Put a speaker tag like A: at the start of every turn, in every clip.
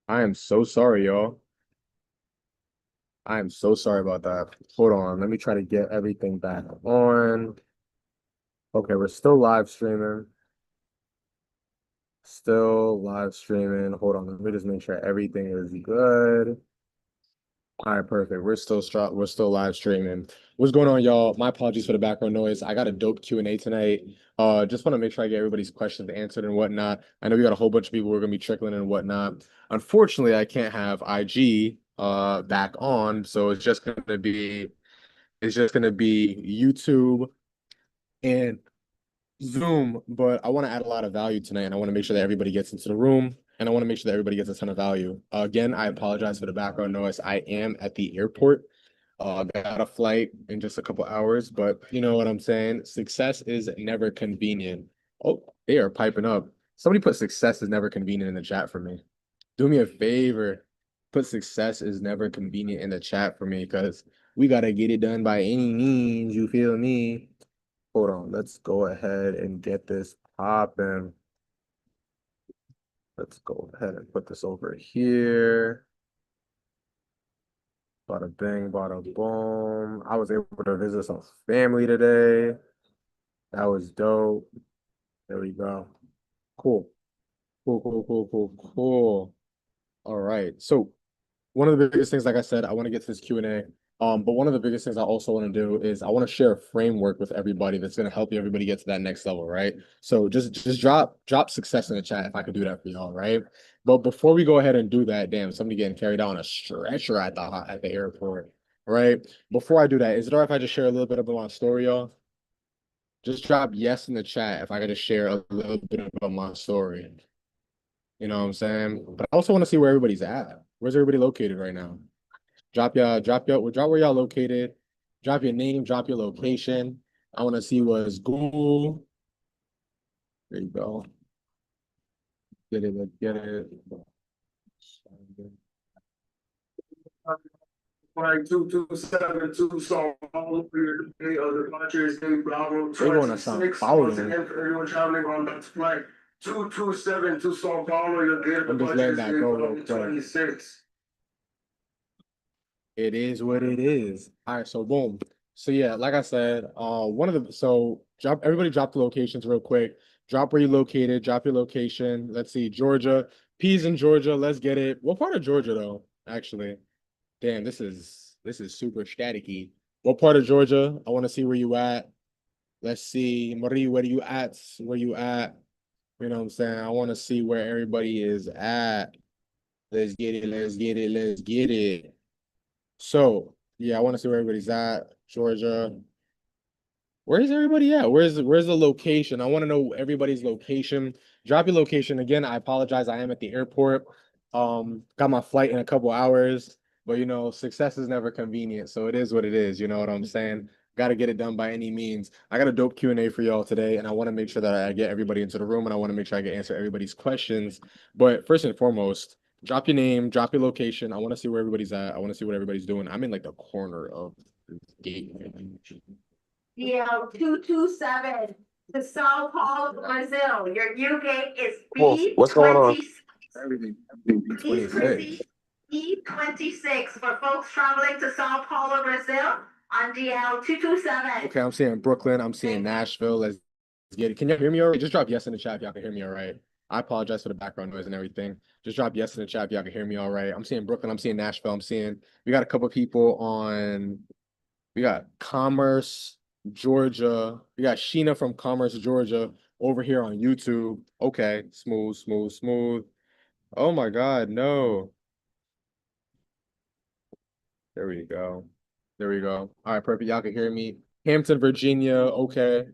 A: I am so sorry, y'all. I am so sorry about that. Hold on. Let me try to get everything back on. Okay, we're still live streaming. Still live streaming. Hold on. Let me just make sure everything is good. All right, perfect. We're still live streaming. What's going on, y'all? My apologies for the background noise. I got a dope Q&A tonight. Just want to make sure I get everybody's questions answered and whatnot. I know we got a whole bunch of people who are gonna be trickling in and whatnot. Unfortunately, I can't have IG back on, so it's just gonna be YouTube and Zoom, but I want to add a lot of value tonight, and I want to make sure that everybody gets into the room, and I want to make sure that everybody gets a ton of value. Again, I apologize for the background noise. I am at the airport. Got a flight in just a couple hours, but you know what I'm saying? Success is never convenient. Oh, they are piping up. Somebody put success is never convenient in the chat for me. Do me a favor. Put success is never convenient in the chat for me because we gotta get it done by any means. You feel me? Hold on, let's go ahead and get this popping. Let's go ahead and put this over here. Bada bing, bada boom. I was able to visit some family today. That was dope. There we go. Cool. Cool, cool, cool, cool, cool. All right. So one of the biggest things, like I said, I want to get to this Q&A. But one of the biggest things I also want to do is I want to share a framework with everybody that's going to help everybody get to that next level, right? So just drop success in the chat if I could do that for y'all, right? But before we go ahead and do that, damn, somebody getting carried out on a stretcher at the airport, right? Before I do that, is it all right if I just share a little bit about my story, y'all? Just drop yes in the chat if I could just share a little bit about my story. You know what I'm saying? But I also want to see where everybody's at. Where's everybody located right now? Drop where y'all located. Drop your name, drop your location. I want to see what's Google. There you go. Get it, let's get it.
B: Like 2272 Sao Paulo for your day of the Padres Day Bravo
A: They're going to Sao
B: 26.
A: Paulo.
B: Once again, for everyone traveling on that flight 2272 Sao Paulo, your day of the
A: I'm just letting
B: Padres
A: that
B: Day
A: go real
B: Bravo
A: quick.
B: 26.
A: It is what it is. All right, so boom. So yeah, like I said, drop the locations real quick. Drop where you located, drop your location. Let's see, Georgia. P's in Georgia. Let's get it. What part of Georgia though? Actually. Damn, this is super staticky. What part of Georgia? I want to see where you at. Let's see. Marie, where you at? Where you at? You know what I'm saying? I want to see where everybody is at. Let's get it. Let's get it. Let's get it. So, yeah, I want to see where everybody's at. Georgia. Where's everybody at? Where's the location? I want to know everybody's location. Drop your location. Again, I apologize. I am at the airport. Got my flight in a couple hours, but you know, success is never convenient. So it is what it is. You know what I'm saying? Got to get it done by any means. I got a dope Q&A for y'all today, and I want to make sure that I get everybody into the room, and I want to make sure I can answer everybody's questions. But first and foremost, drop your name, drop your location. I want to see where everybody's at. I want to see what everybody's doing. I'm in like the corner of the gate.
B: DL 227 to Sao Paulo, Brazil. Your new gate is
C: Well, what's going on?
B: B20.
A: Everything.
B: Please
A: 26.
B: proceed E26 for folks traveling to Sao Paulo, Brazil on DL 227.
A: Okay, I'm seeing Brooklyn. I'm seeing Nashville. Let's get it. Can you hear me all right? Just drop yes in the chat if y'all can hear me all right. I apologize for the background noise and everything. Just drop yes in the chat if y'all can hear me all right. I'm seeing Brooklyn. I'm seeing Nashville. We got a couple people on, we got Commerce, Georgia. We got Sheena from Commerce, Georgia over here on YouTube. Okay, smooth, smooth, smooth. Oh my God, no. There we go. There we go. All right, perfect. Y'all can hear me. Hampton, Virginia. Okay.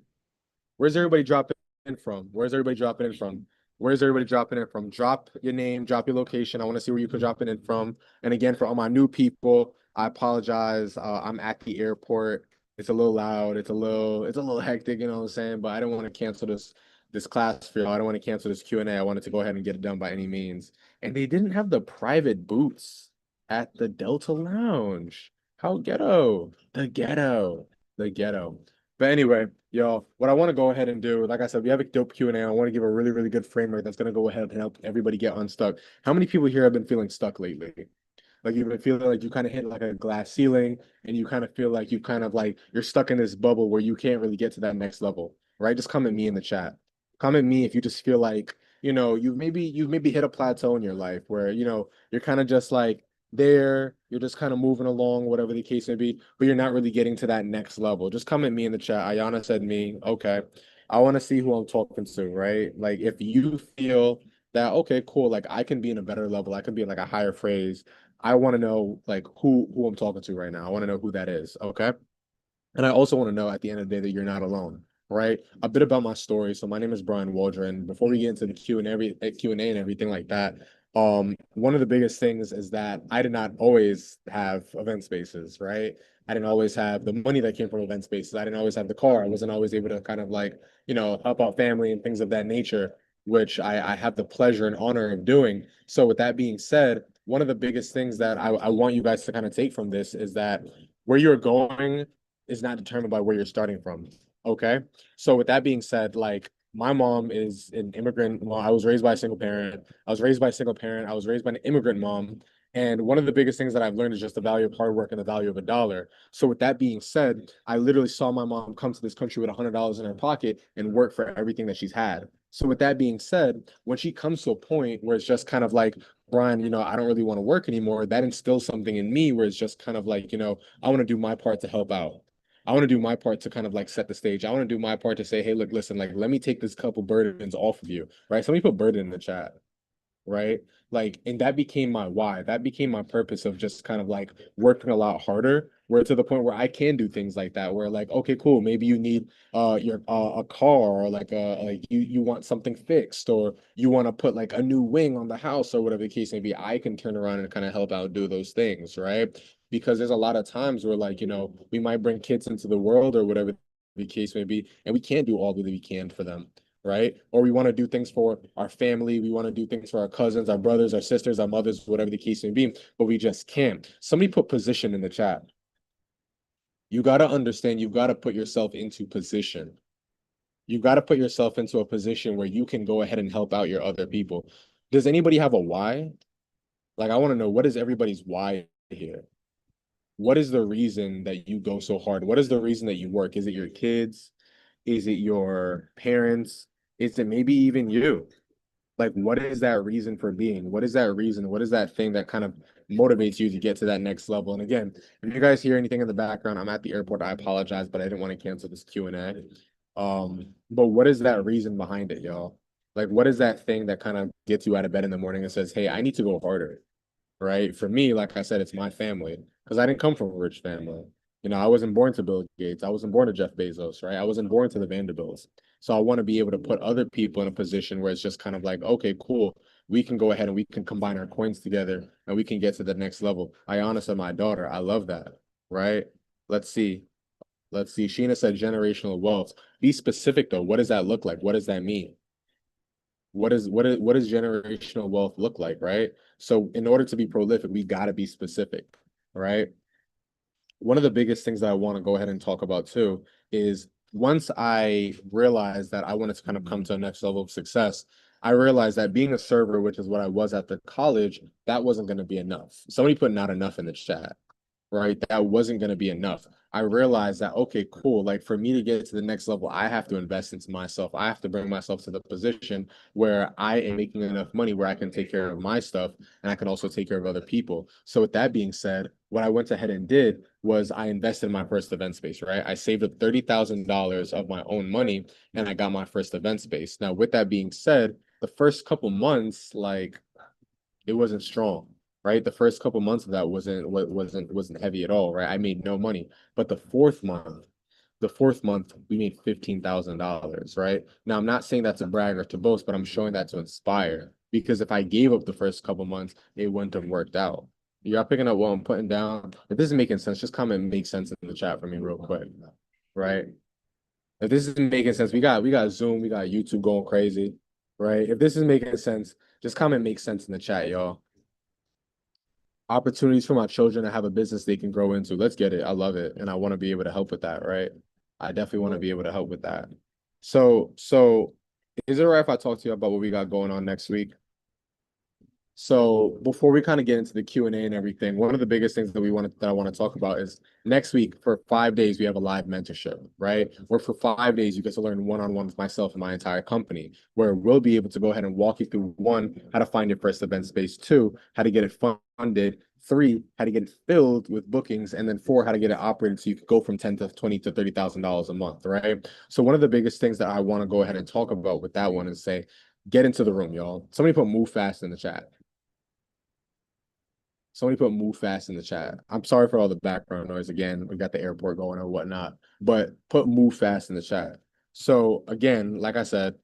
A: Where's everybody dropping in from? Where's everybody dropping in from? Where's everybody dropping in from? Drop your name, drop your location. I want to see where you can drop in from. And again, for all my new people, I apologize. I'm at the airport. It's a little loud. It's a little hectic, you know what I'm saying? But I don't want to cancel this class for y'all. I don't want to cancel this Q&A. I wanted to go ahead and get it done by any means. And they didn't have the private booths at the Delta Lounge. How ghetto. The ghetto. The ghetto. But anyway, yo, what I want to go ahead and do, like I said, we have a dope Q&A. I want to give a really, really good framework that's going to go ahead and help everybody get unstuck. How many people here have been feeling stuck lately? Like you've been feeling like you kind of hit like a glass ceiling and you kind of feel like you kind of like you're stuck in this bubble where you can't really get to that next level, right? Just comment me in the chat. Comment me if you just feel like, you've maybe hit a plateau in your life where, you're kind of just like there, you're just kind of moving along, whatever the case may be, but you're not really getting to that next level. Just comment me in the chat. Ayana said me. Okay. I want to see who I'm talking to, right? Like if you feel that, okay, cool, like I can be in a better level, I can be in like a higher phrase. I want to know like who I'm talking to right now. I want to know who that is. Okay. And I also want to know at the end of the day that you're not alone, right? A bit about my story. So my name is Brian Waldron. Before we get into the Q&A and everything like that, one of the biggest things is that I did not always have event spaces, right? I didn't always have the money that came from event spaces. I didn't always have the car. I wasn't always able to kind of like, help out family and things of that nature, which I have the pleasure and honor of doing. So with that being said, one of the biggest things that I want you guys to kind of take from this is that where you're going is not determined by where you're starting from. Okay. So with that being said, like my mom is an immigrant. Well, I was raised by a single parent. I was raised by a single parent. I was raised by an immigrant mom. And one of the biggest things that I've learned is just the value of hard work and the value of a dollar. So with that being said, I literally saw my mom come to this country with $100 in her pocket and work for everything that she's had. So with that being said, when she comes to a point where it's just kind of like, Brian, I don't really want to work anymore, that instills something in me where it's just kind of like, I want to do my part to help out. I want to do my part to kind of like set the stage. I want to do my part to say, hey, look, listen, like, let me take this couple burdens off of you, right? Somebody put burden in the chat, right? Like, and that became my why. That became my purpose of just kind of like working a lot harder. Where to the point where I can do things like that, where like, okay, cool, maybe you need your a car or like you want something fixed or you want to put like a new wing on the house or whatever the case may be. I can turn around and kind of help out do those things, right? Because there's a lot of times where like, we might bring kids into the world or whatever the case may be, and we can't do all that we can for them, right? Or we want to do things for our family. We want to do things for our cousins, our brothers, our sisters, our mothers, whatever the case may be, but we just can't. Somebody put position in the chat. You got to understand, you've got to put yourself into position. You got to put yourself into a position where you can go ahead and help out your other people. Does anybody have a why? Like, I want to know, what is everybody's why here? What is the reason that you go so hard? What is the reason that you work? Is it your kids? Is it your parents? Is it maybe even you? Like, what is that reason for being? What is that reason? What is that thing that kind of motivates you to get to that next level? And again, if you guys hear anything in the background, I'm at the airport. I apologize, but I didn't want to cancel this Q&A. But what is that reason behind it, y'all? Like, what is that thing that kind of gets you out of bed in the morning and says, hey, I need to go harder? Right? For me, like I said, it's my family because I didn't come from a rich family. I wasn't born to Bill Gates. I wasn't born to Jeff Bezos, right? I wasn't born to the Vanderbilts. So I want to be able to put other people in a position where it's just kind of like, okay, cool. We can go ahead and we can combine our coins together and we can get to the next level. Ayana said, my daughter, I love that, right? Let's see. Let's see. Sheena said generational wealth. Be specific though. What does that look like? What does that mean? What does generational wealth look like, right? So in order to be prolific, we got to be specific, right? One of the biggest things that I want to go ahead and talk about too is once I realized that I wanted to kind of come to a next level of success, I realized that being a server, which is what I was at the college, that wasn't going to be enough. Somebody put not enough in the chat, right? That wasn't going to be enough. I realized that, okay, cool. Like for me to get to the next level, I have to invest into myself. I have to bring myself to the position where I am making enough money where I can take care of my stuff and I can also take care of other people. So with that being said, what I went ahead and did was I invested in my first event space, right? I saved up $30,000 of my own money and I got my first event space. Now, with that being said, the first couple months, like it wasn't strong, right? The first couple months of that wasn't heavy at all, right? I made no money. But the fourth month we made $15,000, right? Now I'm not saying that's a brag or to boast, but I'm showing that to inspire. Because if I gave up the first couple months, it wouldn't have worked out. Y'all picking up what I'm putting down? If this is making sense, just comment make sense in the chat for me real quick, right? If this is making sense, we got Zoom, we got YouTube going crazy, right? If this is making sense, just comment make sense in the chat, y'all. Opportunities for my children to have a business they can grow into. Let's get it. I love it. And I want to be able to help with that, right? I definitely want to be able to help with that. So is it all right if I talk to you about what we got going on next week? So before we kind of get into the Q&A and everything, one of the biggest things that I want to talk about is next week for 5 days, we have a live mentorship, right? Where for 5 days, you get to learn one-on-one with myself and my entire company, where we'll be able to go ahead and walk you through one, how to find your first event space, two, how to get it funded, three, how to get it filled with bookings, and then four, how to get it operated so you can go from 10 to 20 to $30,000 a month, right? So one of the biggest things that I want to go ahead and talk about with that one is say, get into the room, y'all. Somebody put move fast in the chat. Somebody put move fast in the chat. I'm sorry for all the background noise. Again, we got the airport going or whatnot, but put move fast in the chat. So again, like I said,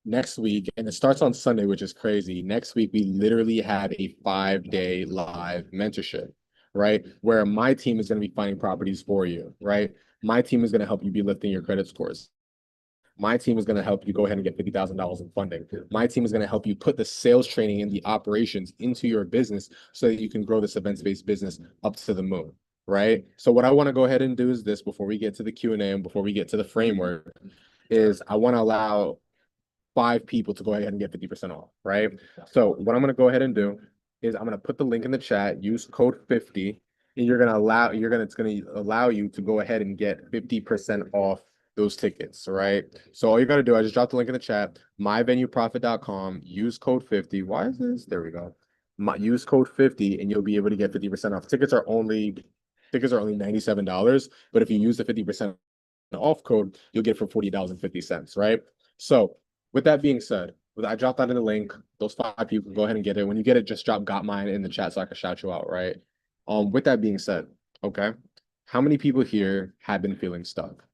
A: next week, and it starts on Sunday, which is crazy. Next week, we literally have a 5-day live mentorship, right? Where my team is going to be finding properties for you, right? My team is going to help you be lifting your credit scores. My team is going to help you go ahead and get $50,000 in funding. My team is going to help you put the sales training and the operations into your business so that you can grow this events-based business up to the moon, right? So what I want to go ahead and do is this before we get to the Q&A and before we get to the framework is I want to allow 5 people to go ahead and get 50% off, right? So what I'm going to go ahead and do is I'm going to put the link in the chat, use code 50, and it's going to allow you to go ahead and get 50% off those tickets, right? So all you got to do, I just dropped the link in the chat, myvenueprofit.com, use code 50. Why is this? There we go. Use code 50 and you'll be able to get 50% off. Tickets are only $97, but if you use the 50% off code, you'll get it for $40.50, right? So with that being said, I dropped that in the link. Those 5 people can go ahead and get it. When you get it, just drop got mine in the chat so I can shout you out, right? With that being said, okay, how many people here have been feeling stuck?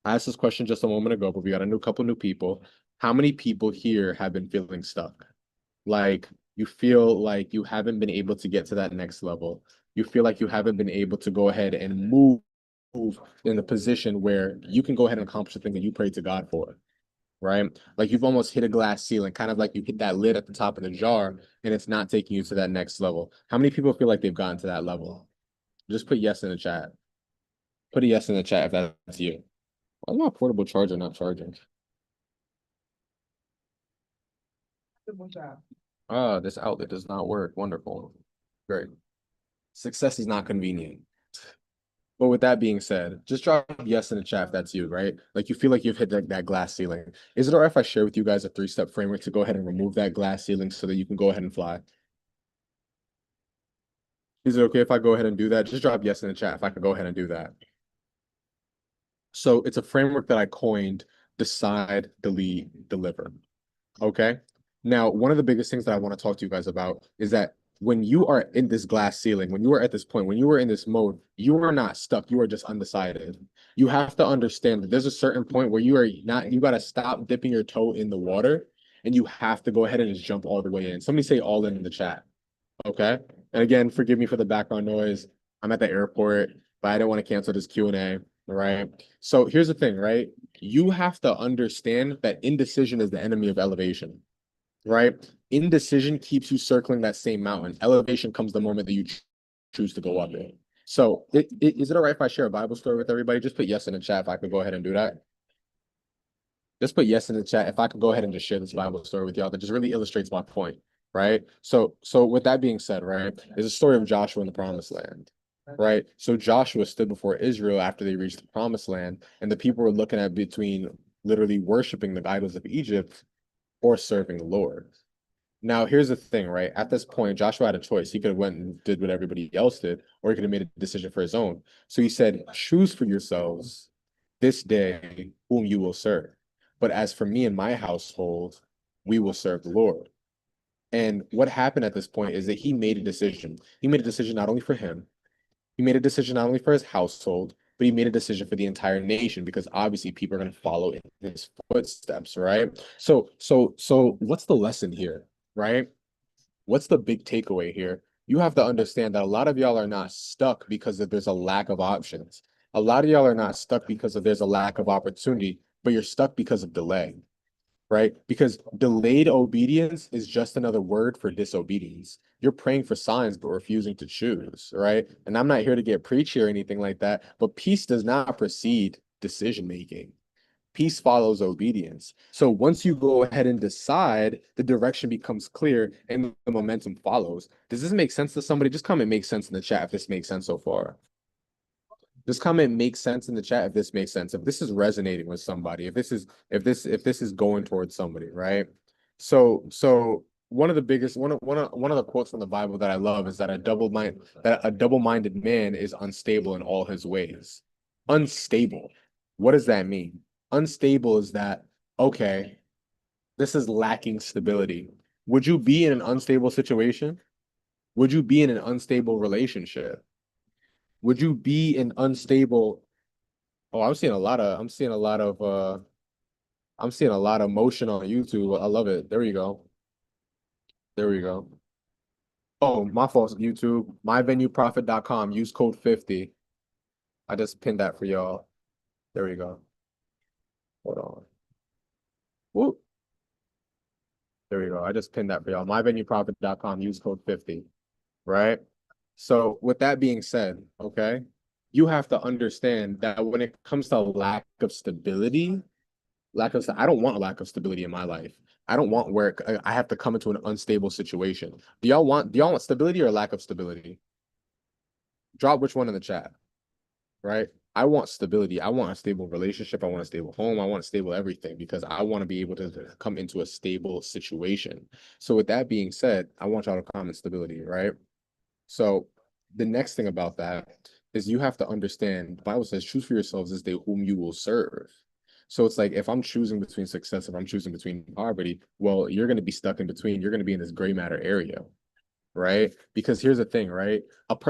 A: I asked this question just a moment ago, but we got a couple new people. How many people here have been feeling stuck? Like you feel like you haven't been able to get to that next level. You feel like you haven't been able to go ahead and move in the position where you can go ahead and accomplish the thing that you prayed to God for, right? Like you've almost hit a glass ceiling, kind of like you hit that lid at the top of the jar and it's not taking you to that next level. How many people feel like they've gotten to that level? Just put yes in the chat. Put a yes in the chat if that's you. Why is my portable charger not charging? Ah, this outlet does not work. Wonderful. Great. Success is not convenient. But with that being said, just drop yes in the chat if that's you, right? Like you feel like you've hit that glass ceiling. Is it all right if I share with you guys a 3-step framework to go ahead and remove that glass ceiling so that you can go ahead and fly? Is it okay if I go ahead and do that? Just drop yes in the chat if I can go ahead and do that. So it's a framework that I coined: decide, delete, deliver. Okay. Now, one of the biggest things that I want to talk to you guys about is that when you are in this glass ceiling, when you are at this point, when you are in this mode, you are not stuck. You are just undecided. You have to understand that there's a certain point where you got to stop dipping your toe in the water and you have to go ahead and just jump all the way in. Somebody say all in the chat. Okay. And again, forgive me for the background noise. I'm at the airport, but I don't want to cancel this Q&A. All right. So here's the thing, right? You have to understand that indecision is the enemy of elevation, right? Indecision keeps you circling that same mountain. Elevation comes the moment that you choose to go up it. So is it all right if I share a Bible story with everybody? Just put yes in the chat if I could go ahead and do that. Just put yes in the chat if I could go ahead and just share this Bible story with y'all that just really illustrates my point, right? So with that being said, right, there's a story of Joshua in the promised land, right? So Joshua stood before Israel after they reached the promised land, and the people were looking at between literally worshiping the idols of Egypt or serving the Lord. Now, here's the thing, right? At this point, Joshua had a choice. He could have went and did what everybody else did, or he could have made a decision for his own. So he said, choose for yourselves this day whom you will serve. But as for me and my household, we will serve the Lord. And what happened at this point is that he made a decision. He made a decision not only for him, he made a decision not only for his household, but he made a decision for the entire nation because obviously people are going to follow in his footsteps, right? So what's the lesson here, right? What's the big takeaway here? You have to understand that a lot of y'all are not stuck because there's a lack of options. A lot of y'all are not stuck because there's a lack of opportunity, but you're stuck because of delay, right? Because delayed obedience is just another word for disobedience. You're praying for signs, but refusing to choose, right? And I'm not here to get preachy or anything like that, but peace does not precede decision making. Peace follows obedience. So once you go ahead and decide, the direction becomes clear and the momentum follows. Does this make sense to somebody? Just comment make sense in the chat if this makes sense so far. Just comment make sense in the chat if this makes sense. If this is resonating with somebody, if this is going towards somebody, right? So one of the biggest one of the quotes from the Bible that I love is that a double-minded man is unstable in all his ways. Unstable. What does that mean? Unstable is that, okay, this is lacking stability. Would you be in an unstable situation? Would you be in an unstable relationship? Would you be in unstable? Oh, I'm seeing a lot of motion on YouTube. I love it. There we go. There we go. Oh, my fault, YouTube. MyVenueProfit.com. Use code 50. I just pinned that for y'all. There we go. Hold on. Whoop. There we go. I just pinned that for y'all. MyVenueProfit.com. Use code 50. Right? So with that being said, okay, you have to understand that when it comes to lack of stability, I don't want a lack of stability in my life. I don't want where I have to come into an unstable situation. Do y'all want stability or lack of stability? Drop which one in the chat, right? I want stability. I want a stable relationship. I want a stable home. I want a stable everything because I want to be able to come into a stable situation. So with that being said, I want y'all to comment stability, right? So the next thing about that is you have to understand the Bible says, choose for yourselves this day whom you will serve. So it's like if I'm choosing between success, if I'm choosing between poverty, well, you're going to be stuck in between. You're going to be in this gray matter area, right? Because here's the thing, right?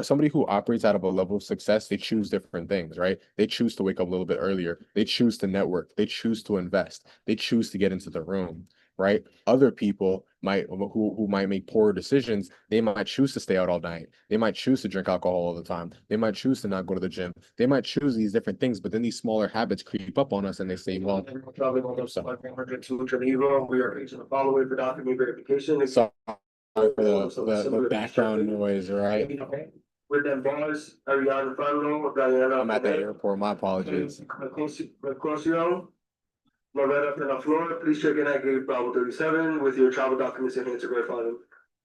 A: Somebody who operates out of a level of success, they choose different things, right? They choose to wake up a little bit earlier. They choose to network. They choose to invest. They choose to get into the room, right? Other people might who might make poor decisions. They might choose to stay out all night. They might choose to drink alcohol all the time. They might choose to not go to the gym. They might choose these different things, but then these smaller habits creep up on us, and they say, "Well, we are reaching the following for document verification." So the background noise, right?
C: With them bars, are you on the front row?
A: I'm at the airport. My apologies.
C: Loretta on the floor, please check in at gate Bravo 37 with your travel documents and to verify them.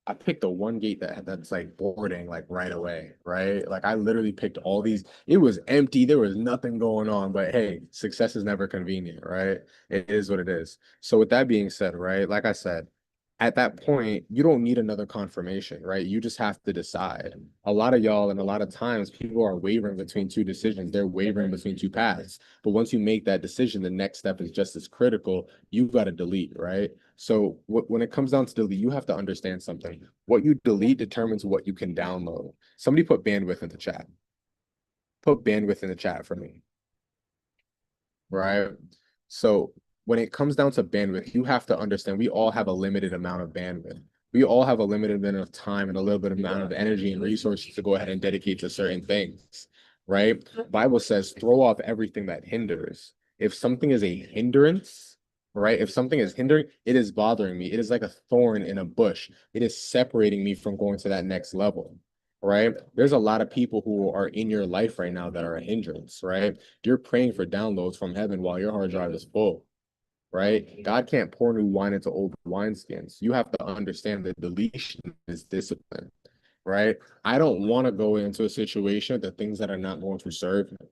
A: I picked the one gate that's like boarding like right away, right? Like I literally picked all these. It was empty. There was nothing going on. But hey, success is never convenient, right? It is what it is. So with that being said, right? Like I said, at that point, you don't need another confirmation, right? You just have to decide. A lot of y'all and a lot of times people are wavering between two decisions. They're wavering between two paths. But once you make that decision, the next step is just as critical. You've got to delete, right? So when it comes down to delete, you have to understand something. What you delete determines what you can download. Somebody put bandwidth in the chat. Put bandwidth in the chat for me, right? So when it comes down to bandwidth, you have to understand we all have a limited amount of bandwidth. We all have a limited amount of time and a little bit amount of energy and resources to go ahead and dedicate to certain things, right? Bible says throw off everything that hinders. If something is a hindrance, right? If something is hindering, it is bothering me. It is like a thorn in a bush. It is separating me from going to that next level, right? There's a lot of people who are in your life right now that are a hindrance, right? You're praying for downloads from heaven while your hard drive is full, right? God can't pour new wine into old wineskins. You have to understand that deletion is discipline, right? I don't want to go into a situation, the things that are not going to serve me,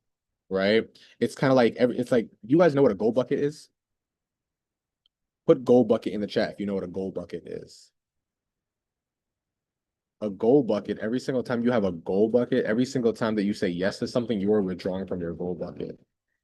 A: right? It's kind of like it's like you guys know what a gold bucket is? Put gold bucket in the chat if you know what a gold bucket is. A gold bucket, every single time you have a gold bucket, every single time that you say yes to something, you are withdrawing from your gold bucket.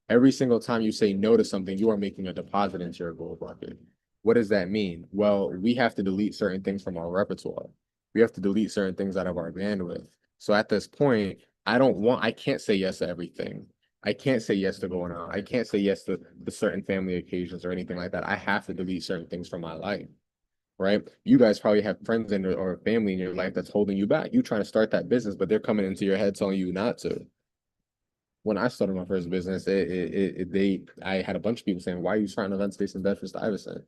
A: Every single time you say no to something, you are making a deposit into your gold bucket. What does that mean? Well, we have to delete certain things from our repertoire. We have to delete certain things out of our bandwidth. So at this point, I can't say yes to everything. I can't say yes to going out. I can't say yes to certain family occasions or anything like that. I have to delete certain things from my life, right? You guys probably have friends or family in your life that's holding you back. You trying to start that business, but they're coming into your head telling you not to. When I started my first business, I had a bunch of people saying, "Why are you starting an event space in Bedford-Stuyvesant?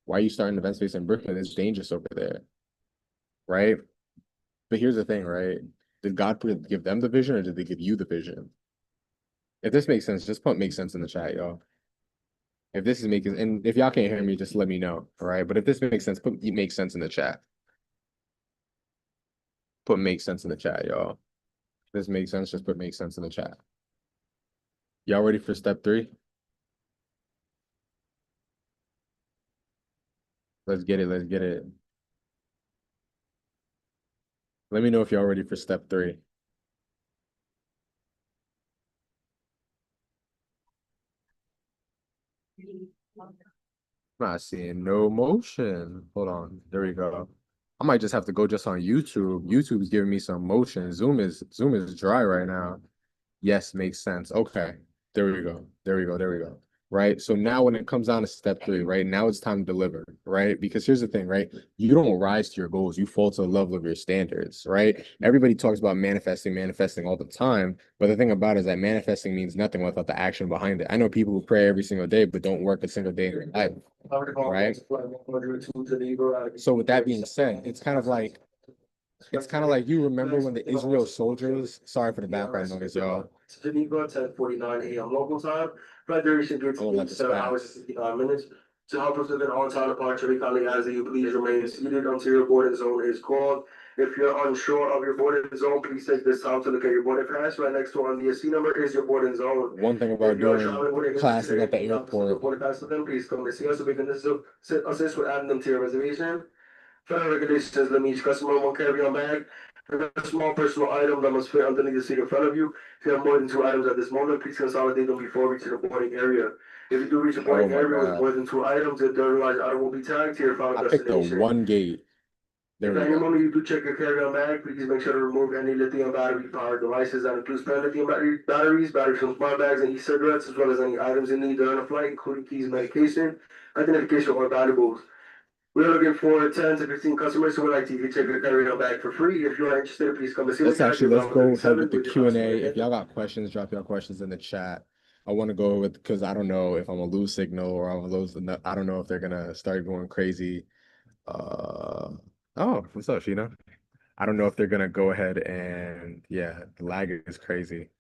A: Why are you starting an event space in Brooklyn? It's dangerous over there," right? But here's the thing, right? Did God give them the vision, or did they give you the vision? If this makes sense, just put makes sense in the chat, y'all. If this is making, and if y'all can't hear me, just let me know. All right. But if this makes sense, put makes sense in the chat. Put makes sense in the chat, y'all. If this makes sense, just put makes sense in the chat. Y'all ready for step 3? Let's get it. Let's get it. Let me know if y'all ready for step 3. Not seeing no motion. Hold on. There we go. I might just have to go just on YouTube. YouTube's giving me some motion. Zoom is dry right now. Yes, makes sense. Okay. There we go. There we go. There we go. Right. So now when it comes down to step 3, right? Now it's time to deliver, right? Because here's the thing, right? You don't rise to your goals, you fall to the level of your standards, right? Everybody talks about manifesting all the time. But the thing about it is that manifesting means nothing without the action behind it. I know people who pray every single day, but don't work a single day in their life. Right. So with that being said, it's kind of like you remember when the Israel soldiers, sorry for the background noise, y'all.
C: Geneva, 10:49 a.m. local time. Flight duration
A: I won't let
C: between
A: this
C: 7 hours
A: pass.
C: and 59 minutes. To help us with an on-time departure, we kindly ask that you please remain seated until your boarding zone is called. If you're unsure of your boarding zone, please take this time to look at your boarding pass. Right next to on the SC number is your boarding zone.
A: One thing
C: If
A: about
C: you are
A: doing
C: traveling with a
A: classes at the
C: your
A: airport,
C: boarding pass to them, please come and see us so we can assist with adding them to your reservation. Federal regulations limit each customer one carry-on bag. A small personal item that must fit underneath the seat in front of you. If you have more than 2 items at this moment, please consolidate them before reaching the boarding area. If you do reach the
A: oh
C: boarding
A: my
C: area with
A: God.
C: more than 2 items, the determined item will be tagged to your final
A: I picked the
C: destination.
A: one gate. There
C: If
A: we
C: at any
A: go.
C: moment you do check your carry-on bag, please make sure to remove any lithium battery-powered devices. That includes pen lithium batteries from smart bags, and e-cigarettes, as well as any items you need during a flight, including keys, medication, identification, or valuables. We are looking for 10 to 15 customers who would like to check their carry-on bag for free. If you are interested, please come and see me.
A: Let's go ahead with the
C: with your customer
A: Q&A. If
C: agenda.
A: y'all got questions, drop your questions in the chat. I want to go with because I don't know if I'm gonna lose signal or I'm gonna lose I don't know if they're gonna start going crazy. Oh, what's up, Sheena? I don't know if they're gonna go ahead and yeah, the lag is crazy.